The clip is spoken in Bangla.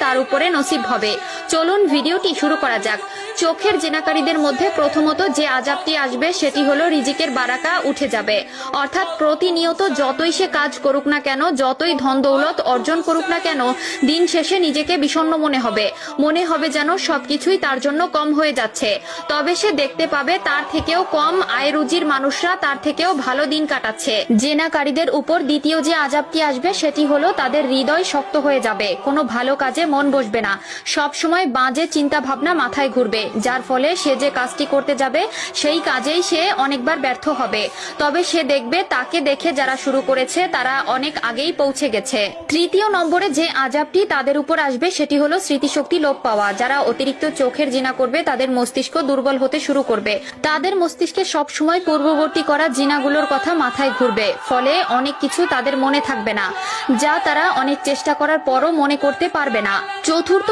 তার উপরে নসিব হবে। চলুন ভিডিওটি শুরু করা যাক। চোখের জেনাকারীদের মধ্যে প্রথমত যে আযাবটি আসবে সেটি হলো রিজিকের বারাকা উঠে যাবে। অর্থাৎ প্রতিনিয়ত যতই সে কাজ করুক না কেন, যতই ধন দৌলত অর্জন করুক না কেন, দিন শেষে নিজেকে বিষণ্ণ মনে হবে যেন সবকিছুই তার জন্য কম হয়ে যাচ্ছে। তবে সে দেখতে পাবে তার থেকেও কম আয় রুজির মানুষরা তার থেকেও ভালো দিন কাটাচ্ছে। জেনাকারীদের উপর দ্বিতীয় যে আযাবটি আসবে সেটি হলো তাদের হৃদয় শক্ত হয়ে যাবে, কোনো ভালো কাজে মন বসবে না, সব সময় বাজে চিন্তা ভাবনা মাথায় ঘুরবে, যার ফলে সে যে কাজটি করতে যাবে সেই কাজেই সে অনেকবার ব্যর্থ হবে। তবে সে দেখবে তাকে দেখে যারা শুরু করেছে তারা অনেক আগেই পৌঁছে গেছে। তৃতীয় নম্বরে যে আযাবটি তাদের উপর আসবে সেটি হলো স্মৃতিশক্তি লোপ পাওয়া। যারা অতিরিক্ত চোখের জিনা করবে তাদের মস্তিষ্ক দুর্বল হতে শুরু করবে, তাদের মস্তিষ্কে সবসময় পূর্ববর্তী করা জিনাগুলোর কথা মাথায় ঘুরবে, ফলে অনেক কিছু তাদের মনে থাকবে না, যা তারা অনেক চেষ্টা করার পরও মনে করতে পারবে না। চতুর্থ